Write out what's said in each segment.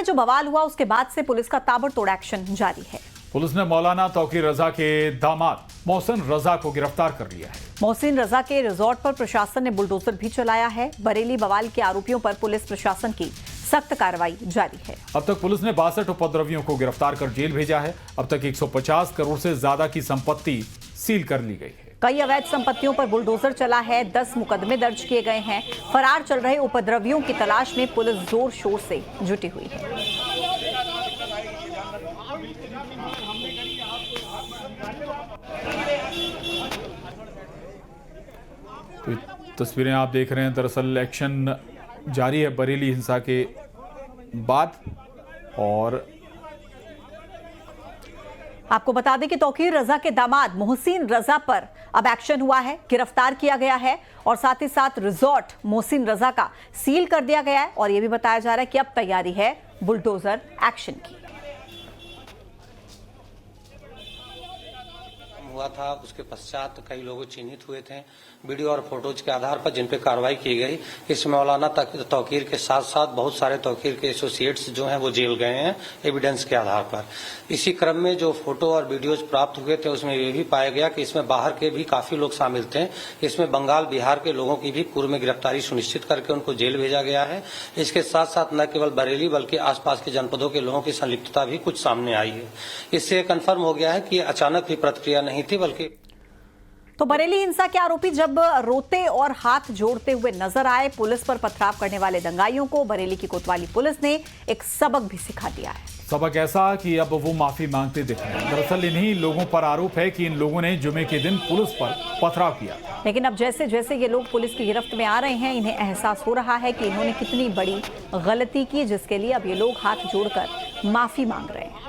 जो बवाल हुआ उसके बाद से पुलिस का ताबड़तोड़ एक्शन जारी है। पुलिस ने मौलाना तौकीर रजा के दामाद मोहसिन रजा को गिरफ्तार कर लिया है। मोहसिन रजा के रिजॉर्ट पर प्रशासन ने बुलडोजर भी चलाया है। बरेली बवाल के आरोपियों पर पुलिस प्रशासन की सख्त कार्रवाई जारी है। अब तक पुलिस ने 62 उपद्रवियों को गिरफ्तार कर जेल भेजा है। अब तक 150 करोड़ से ज्यादा की संपत्ति सील कर ली गई है। कई अवैध संपत्तियों पर बुलडोजर चला है। 10 मुकदमे दर्ज किए गए हैं। फरार चल रहे उपद्रवियों की तलाश में पुलिस जोर शोर से जुटी हुई है। तो तस्वीरें आप देख रहे हैं। दरअसल एक्शन जारी है बरेली हिंसा के बाद। और आपको बता दें कि तौकीर रजा के दामाद मोहसिन रजा पर अब एक्शन हुआ है, गिरफ्तार किया गया है और साथ ही साथ रिजॉर्ट मोहसिन रजा का सील कर दिया गया है। और यह भी बताया जा रहा है कि अब तैयारी है बुलडोजर एक्शन की। हुआ था उसके पश्चात कई लोग चिन्हित हुए थे वीडियो और फोटोज के आधार पर जिन पे कार्रवाई की गई। इस मौलाना तौकीर के साथ साथ बहुत सारे तौकीर के एसोसिएट्स जो हैं वो जेल गए हैं एविडेंस के आधार पर। इसी क्रम में जो फोटो और वीडियोज प्राप्त हुए थे उसमें ये भी पाया गया कि इसमें बाहर के भी काफी लोग शामिल थे। इसमें बंगाल बिहार के लोगों की भी पूर्व में गिरफ्तारी सुनिश्चित करके उनको जेल भेजा गया है। इसके साथ साथ न केवल बरेली बल्कि आसपास के जनपदों के लोगों की संलिप्तता भी कुछ सामने आई है। इससे कन्फर्म हो गया है कि अचानक भी प्रतिक्रिया नहीं थी बल्कि। तो बरेली हिंसा के आरोपी जब रोते और हाथ जोड़ते हुए नजर आए, पुलिस पर पथराव करने वाले दंगाइयों को बरेली की कोतवाली पुलिस ने एक सबक भी सिखा दिया है। सबक ऐसा कि अब वो माफी मांगते दिख रहे हैं। दरअसल इन्हीं लोगों पर आरोप है कि इन लोगों ने जुमे के दिन पुलिस पर पथराव किया। लेकिन अब जैसे जैसे ये लोग पुलिस की गिरफ्त में आ रहे हैं, इन्हें एहसास हो रहा है कि इन्होंने कितनी बड़ी गलती की, जिसके लिए अब ये लोग हाथ जोड़कर माफी मांग रहे हैं।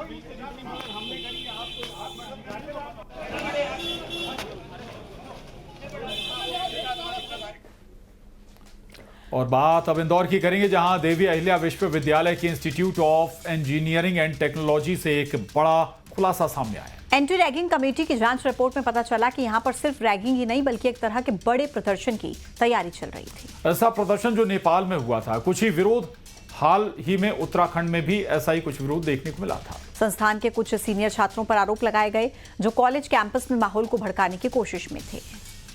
और बात अब इंदौर की करेंगे, जहां देवी अहिल्या विश्वविद्यालय के institute of engineering and technology से एक बड़ा खुलासा सामने आया है। एंटी रैगिंग कमेटी की जांच रिपोर्ट में पता चला कि यहां पर सिर्फ रैगिंग ही नहीं बल्कि एक तरह के बड़े प्रदर्शन की तैयारी चल रही थी। ऐसा प्रदर्शन जो नेपाल में हुआ था, कुछ ही विरोध हाल ही में उत्तराखंड में भी ऐसा ही कुछ विरोध देखने को मिला था। संस्थान के कुछ सीनियर छात्रों पर आरोप लगाए गए जो कॉलेज कैंपस में माहौल को भड़काने की कोशिश में थे।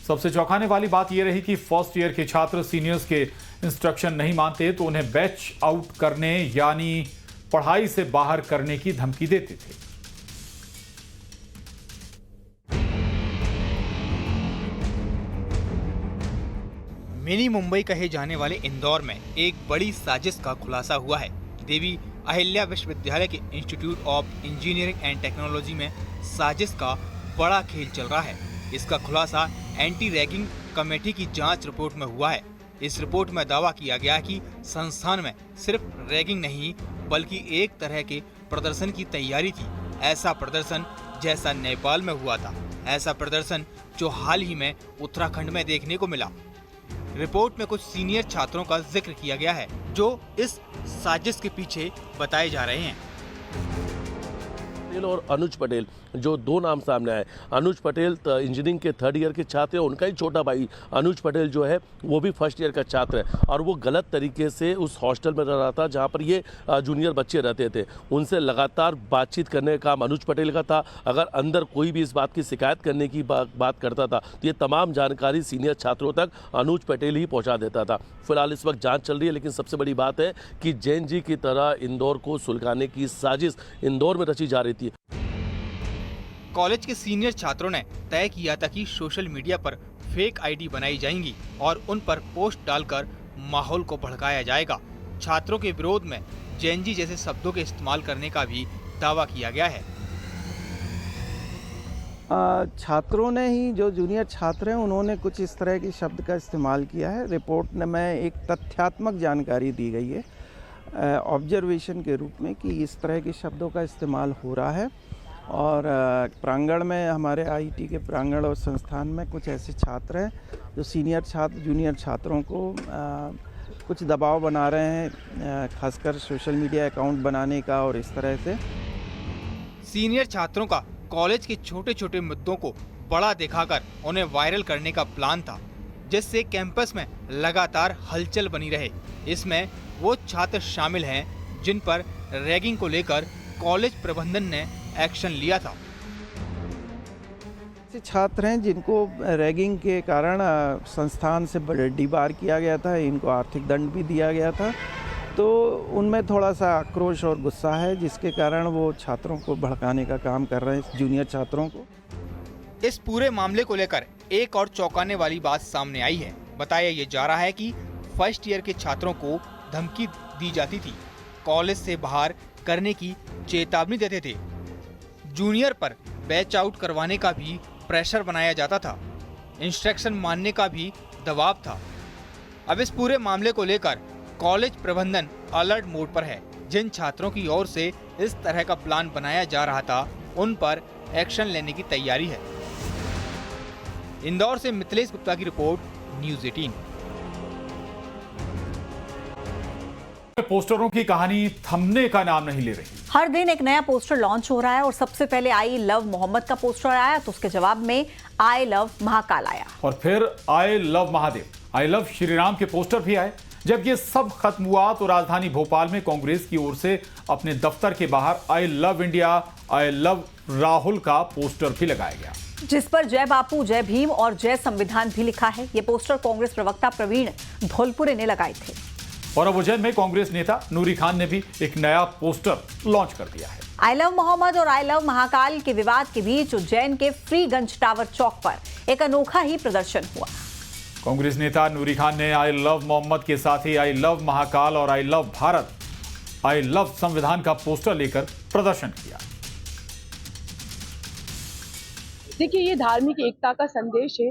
सबसे चौंकाने वाली बात यह रही कि फर्स्ट ईयर के छात्र सीनियर्स के इंस्ट्रक्शन नहीं मानते तो उन्हें बैच आउट करने यानी पढ़ाई से बाहर करने की धमकी देते थे। मिनी मुंबई कहे जाने वाले इंदौर में एक बड़ी साजिश का खुलासा हुआ है। देवी अहिल्या विश्वविद्यालय के institute of engineering and technology में साजिश का बड़ा खेल चल रहा है। इसका खुलासा एंटी रैगिंग कमेटी की जांच रिपोर्ट में हुआ है। इस रिपोर्ट में दावा किया गया है कि संस्थान में सिर्फ रैगिंग नहीं बल्कि एक तरह के प्रदर्शन की तैयारी थी। ऐसा प्रदर्शन जैसा नेपाल में हुआ था, ऐसा प्रदर्शन जो हाल ही में उत्तराखंड में देखने को मिला। रिपोर्ट में कुछ सीनियर छात्रों का जिक्र किया गया है जो इस साजिश के पीछे बताए जा रहे हैं। और अनुज पटेल, जो दो नाम सामने आए। अनुज पटेल इंजीनियरिंग के थर्ड ईयर के छात्र हैं, उनका ही छोटा भाई अनुज पटेल जो है वो भी फर्स्ट ईयर का छात्र है और वो गलत तरीके से उस हॉस्टल में रह रहा था जहाँ पर ये जूनियर बच्चे रहते थे। उनसे लगातार बातचीत करने का काम अनुज पटेल का था। अगर अंदर कोई भी इस बात की शिकायत करने की बात करता था तो ये तमाम जानकारी सीनियर छात्रों तक अनुज पटेल ही पहुँचा देता था। फिलहाल इस वक्त जाँच चल रही है, लेकिन सबसे बड़ी बात है कि जैन जी की तरह इंदौर को सुलगाने की साजिश इंदौर में रची जा रही थी। कॉलेज के सीनियर छात्रों ने तय किया था कि सोशल मीडिया पर फेक आईडी बनाई जाएंगी और उन पर पोस्ट डालकर माहौल को भड़काया जाएगा। छात्रों के विरोध में जैनजी जैसे शब्दों के इस्तेमाल करने का भी दावा किया गया है। छात्रों ने ही, जो जूनियर छात्र हैं, उन्होंने कुछ इस तरह के शब्द का इस्तेमाल किया है। रिपोर्ट में एक तथ्यात्मक जानकारी दी गई है ऑब्जर्वेशन के रूप में कि इस तरह के शब्दों का इस्तेमाल हो रहा है। और प्रांगण में, हमारे आईटी के प्रांगण और संस्थान में कुछ ऐसे छात्र हैं जो सीनियर छात्र जूनियर छात्रों को कुछ दबाव बना रहे हैं, खासकर सोशल मीडिया अकाउंट बनाने का और इस तरह से। सीनियर छात्रों का कॉलेज के छोटे छोटे मुद्दों को बड़ा दिखाकर उन्हें वायरल करने का प्लान था, जिससे कैंपस में लगातार हलचल बनी रहे। इसमें वो छात्र शामिल हैं जिन पर रैगिंग को लेकर कॉलेज प्रबंधन ने एक्शन लिया था। ऐसे छात्र हैं जिनको रैगिंग के कारण संस्थान से डिबार किया गया था, इनको आर्थिक दंड भी दिया गया था, तो उनमें थोड़ा सा आक्रोश और गुस्सा है, जिसके कारण वो छात्रों को भड़काने का काम कर रहे हैं, जूनियर छात्रों को। इस पूरे मामले को लेकर एक और चौंकाने वाली बात सामने आई है। बताया ये जा रहा है कि फर्स्ट ईयर के छात्रों को धमकी दी जाती थी, कॉलेज से बाहर करने की चेतावनी देते थे, जूनियर पर बैच आउट करवाने का भी प्रेशर बनाया जाता था, इंस्ट्रक्शन मानने का भी दबाव था। अब इस पूरे मामले को लेकर कॉलेज प्रबंधन अलर्ट मोड पर है। जिन छात्रों की ओर से इस तरह का प्लान बनाया जा रहा था, उन पर एक्शन लेने की तैयारी है। इंदौर से मिथिलेश गुप्ता की रिपोर्ट, न्यूज़ 18। पोस्टरों की कहानी थमने का नाम नहीं ले रही। हर दिन एक नया पोस्टर लॉन्च हो रहा है और सबसे पहले आई लव मोहम्मद का पोस्टर आया, तो उसके जवाब में आई लव महाकाल आया, और फिर I love Mahadev, I love Shri Ram के पोस्टर भी आए। जब ये सब खत्म हुआ तो राजधानी भोपाल में कांग्रेस की ओर से अपने दफ्तर के बाहर I love India, I love Rahul का पोस्टर भी लगाया गया, जिस पर जय बापू, जय भीम और जय संविधान भी लिखा है। ये पोस्टर कांग्रेस प्रवक्ता प्रवीण धौलपुरे ने लगाए थे। और अब उज्जैन में कांग्रेस नेता नूरी खान ने भी एक नया पोस्टर लॉन्च कर दिया है। आई लव मोहम्मद और आई लव महाकाल के विवाद के बीच उज्जैन के फ्रीगंज टावर चौक पर एक अनोखा ही प्रदर्शन हुआ। कांग्रेस नेता नूरी खान ने आई लव मोहम्मद के साथ ही आई लव महाकाल और I love Bharat, I love संविधान का पोस्टर लेकर प्रदर्शन किया। देखिए, ये धार्मिक एकता का संदेश है।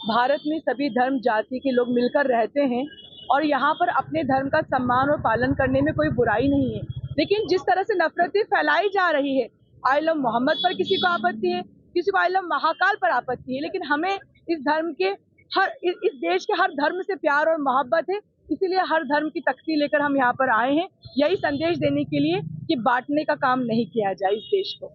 भारत में सभी धर्म जाति के लोग मिलकर रहते हैं और यहाँ पर अपने धर्म का सम्मान और पालन करने में कोई बुराई नहीं है। लेकिन जिस तरह से नफरतें फैलाई जा रही है, आई लव मोहम्मद पर किसी को आपत्ति है, किसी को आई लव महाकाल पर आपत्ति है, लेकिन हमें इस धर्म के इस देश के हर धर्म से प्यार और मोहब्बत है। इसीलिए हर धर्म की तख्ती लेकर हम यहाँ पर आए हैं, यही संदेश देने के लिए कि बांटने का काम नहीं किया जाए इस देश को।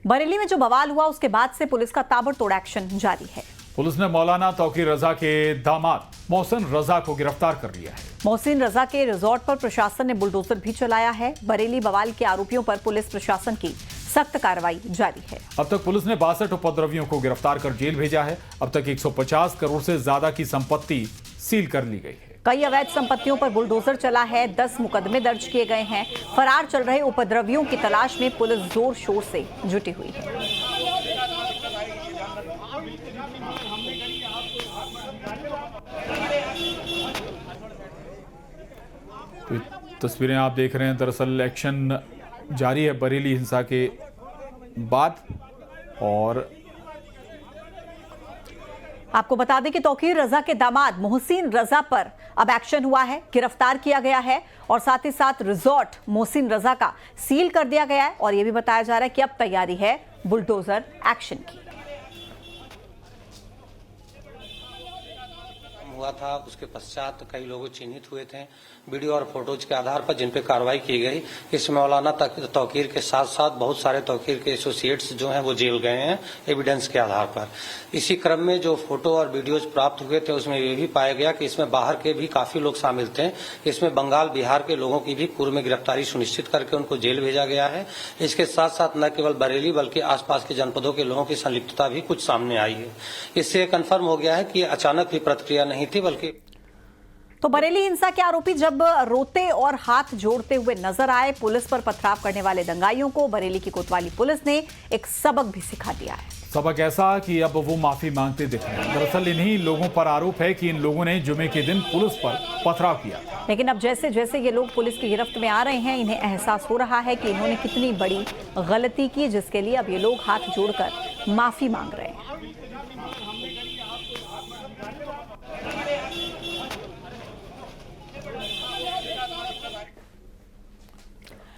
बरेली में जो बवाल हुआ उसके बाद से पुलिस का ताबड़तोड़ एक्शन जारी है। पुलिस ने मौलाना तौकीर रजा के दामाद मोहसिन रजा को गिरफ्तार कर लिया है। मोहसिन रजा के रिजॉर्ट पर प्रशासन ने बुलडोजर भी चलाया है। बरेली बवाल के आरोपियों पर पुलिस प्रशासन की सख्त कार्रवाई जारी है। अब तक पुलिस ने 62 उपद्रवियों को गिरफ्तार कर जेल भेजा है। अब तक 150 करोड़ से ज्यादा की संपत्ति सील कर ली गई है। कई अवैध संपत्तियों पर बुलडोजर चला है। 10 मुकदमे दर्ज किए गए हैं। फरार चल रहे उपद्रवियों की तलाश में पुलिस जोर शोर से जुटी हुई है। तो तस्वीरें आप देख रहे हैं, दरअसल एक्शन जारी है बरेली हिंसा के बाद। और आपको बता दें कि तौकीर रजा के दामाद मोहसिन रजा पर अब एक्शन हुआ है, गिरफ्तार किया गया है और साथ ही साथ रिजॉर्ट मोहसिन रजा का सील कर दिया गया है। और यह भी बताया जा रहा है कि अब तैयारी है बुलडोजर एक्शन की। हुआ था, उसके पश्चात कई लोग चिन्हित हुए थे वीडियो और फोटोज के आधार पर जिन पे कार्रवाई की गई। इस मौलाना तौकीर के साथ साथ बहुत सारे तौकीर के एसोसिएट्स जो हैं वो जेल गए हैं एविडेंस के आधार पर। इसी क्रम में जो फोटो और वीडियोज प्राप्त हुए थे उसमें ये भी पाया गया कि इसमें बाहर के भी काफी लोग शामिल थे। इसमें बंगाल बिहार के लोगों की भी पूर्व में गिरफ्तारी सुनिश्चित करके उनको जेल भेजा गया है। इसके साथ साथ न केवल बरेली बल्कि आसपास के जनपदों के लोगों की संलिप्तता भी कुछ सामने आई है। इससे कन्फर्म हो गया है कि अचानक भी प्रतिक्रिया नहीं थी, बल्कि तो बरेली हिंसा के आरोपी जब रोते और हाथ जोड़ते हुए नजर आए, पुलिस पर पथराव करने वाले दंगाइयों को बरेली की कोतवाली पुलिस ने एक सबक भी सिखा दिया है। सबक ऐसा कि अब वो माफी मांगते दिख रहे हैं। दरअसल इन्हीं लोगों पर आरोप है कि इन लोगों ने जुमे के दिन पुलिस पर पथराव किया। लेकिन अब जैसे जैसे ये लोग पुलिस की गिरफ्त में आ रहे हैं, इन्हें एहसास हो रहा है कि इन्होंने कितनी बड़ी गलती की, जिसके लिए अब ये लोग हाथ जोड़कर माफी मांग रहे हैं।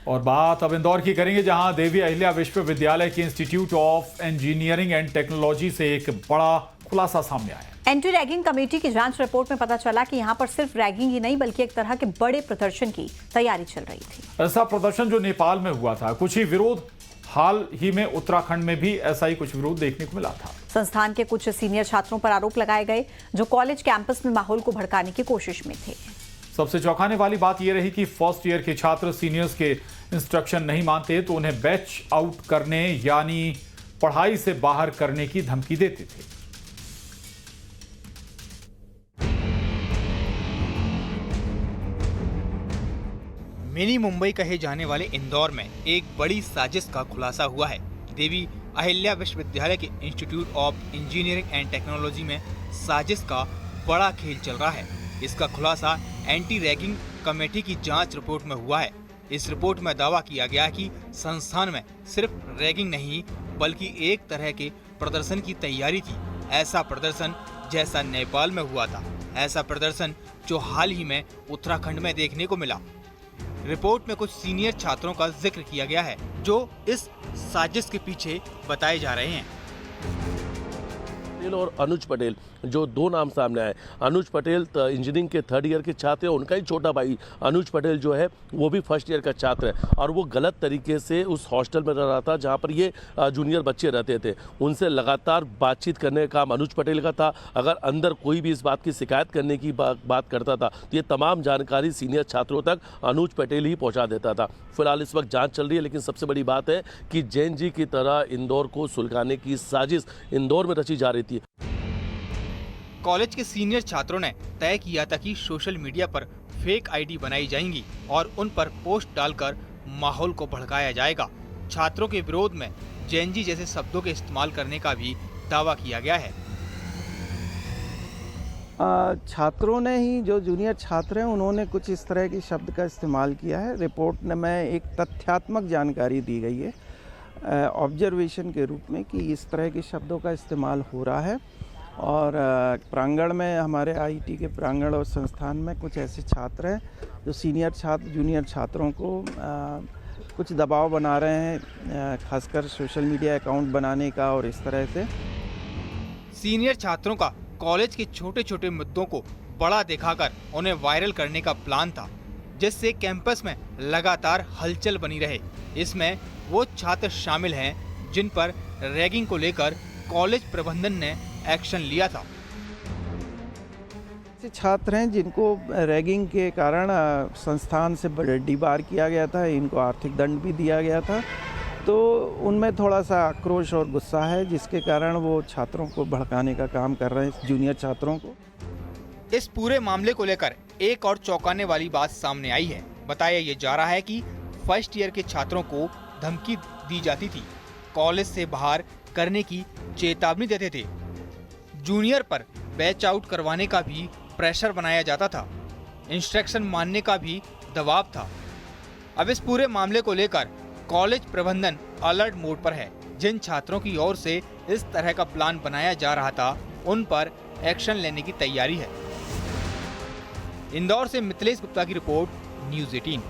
और बात अब इंदौर की करेंगे, जहां देवी अहिल्या विश्वविद्यालय के institute of engineering and technology से एक बड़ा खुलासा सामने आया। एंटी रैगिंग कमेटी की जांच रिपोर्ट में पता चला कि यहां पर सिर्फ रैगिंग ही नहीं बल्कि एक तरह के बड़े प्रदर्शन की तैयारी चल रही थी। ऐसा प्रदर्शन जो नेपाल में हुआ था, कुछ ही विरोध हाल ही में उत्तराखंड में भी ऐसा ही कुछ विरोध देखने को मिला था। संस्थान के कुछ सीनियर छात्रों पर आरोप लगाए गए जो कॉलेज कैंपस में माहौल को भड़काने की कोशिश में थे। सबसे चौंकाने वाली बात यह रही कि फर्स्ट ईयर के छात्र सीनियर्स के इंस्ट्रक्शन नहीं मानते तो उन्हें बैच आउट करने यानी पढ़ाई से बाहर करने की धमकी देते थे। मिनी मुंबई कहे जाने वाले इंदौर में एक बड़ी साजिश का खुलासा हुआ है। देवी अहिल्या विश्वविद्यालय के institute of engineering and technology में साजिश का बड़ा खेल चल रहा है। इसका खुलासा एंटी रैगिंग कमेटी की जांच रिपोर्ट में हुआ है। इस रिपोर्ट में दावा किया गया है कि संस्थान में सिर्फ रैगिंग नहीं बल्कि एक तरह के प्रदर्शन की तैयारी थी। ऐसा प्रदर्शन जैसा नेपाल में हुआ था, ऐसा प्रदर्शन जो हाल ही में उत्तराखंड में देखने को मिला। रिपोर्ट में कुछ सीनियर छात्रों का जिक्र किया गया है जो इस साजिश के पीछे बताए जा रहे हैं। और अनुज पटेल, जो दो नाम सामने आए। अनुज पटेल इंजीनियरिंग के थर्ड ईयर के छात्र हैं, उनका ही छोटा भाई अनुज पटेल जो है वो भी फर्स्ट ईयर का छात्र है और वो गलत तरीके से उस हॉस्टल में रह रहा था जहाँ पर ये जूनियर बच्चे रहते थे। उनसे लगातार बातचीत करने का काम अनुज पटेल का था। अगर अंदर कोई भी इस बात की शिकायत करने की बात करता था तो ये तमाम जानकारी सीनियर छात्रों तक अनुज पटेल ही पहुँचा देता था। फिलहाल इस वक्त जाँच चल रही है, लेकिन सबसे बड़ी बात है कि जैन जी की तरह इंदौर को सुलगाने की साजिश इंदौर में रची जा रही थी। कॉलेज के सीनियर छात्रों ने तय किया था कि सोशल मीडिया पर फेक आईडी बनाई जाएंगी और उन पर पोस्ट डालकर माहौल को भड़काया जाएगा। छात्रों के विरोध में जैन जी जैसे शब्दों के इस्तेमाल करने का भी दावा किया गया है। छात्रों ने ही, जो जूनियर छात्र हैं, उन्होंने कुछ इस तरह के शब्द का इस्तेमाल किया है। रिपोर्ट में एक तथ्यात्मक जानकारी दी गई है ऑब्जर्वेशन के रूप में कि इस तरह के शब्दों का इस्तेमाल हो रहा है और प्रांगण में, हमारे आईटी के प्रांगण और संस्थान में कुछ ऐसे छात्र हैं जो सीनियर छात्र जूनियर छात्रों को कुछ दबाव बना रहे हैं, खासकर सोशल मीडिया अकाउंट बनाने का और इस तरह से। सीनियर छात्रों का कॉलेज के छोटे छोटे मुद्दों को बड़ा दिखाकर उन्हें वायरल करने का प्लान था, जिससे कैंपस में लगातार हलचल बनी रहे। इसमें वो छात्र शामिल हैं जिन पर रैगिंग को लेकर कॉलेज प्रबंधन ने एक्शन लिया था। छात्र हैं जिनको रैगिंग के कारण संस्थान से डिबार किया गया था, इनको आर्थिक दंड भी दिया गया था, तो उनमें थोड़ा सा आक्रोश और गुस्सा है, जिसके कारण वो छात्रों को भड़काने का काम कर रहे हैं, जूनियर छात्रों को। इस पूरे मामले को लेकर एक और चौंकाने वाली बात सामने आई है। बताया ये जा रहा है कि फर्स्ट ईयर के छात्रों को धमकी दी जाती थी, कॉलेज से बाहर करने की चेतावनी देते थे, जूनियर पर बैच आउट करवाने का भी प्रेशर बनाया जाता था, इंस्ट्रक्शन मानने का भी दबाव था। अब इस पूरे मामले को लेकर कॉलेज प्रबंधन अलर्ट मोड पर है। जिन छात्रों की ओर से इस तरह का प्लान बनाया जा रहा था, उन पर एक्शन लेने की तैयारी है। इंदौर से मिथिलेश गुप्ता की रिपोर्ट, न्यूज़ 18।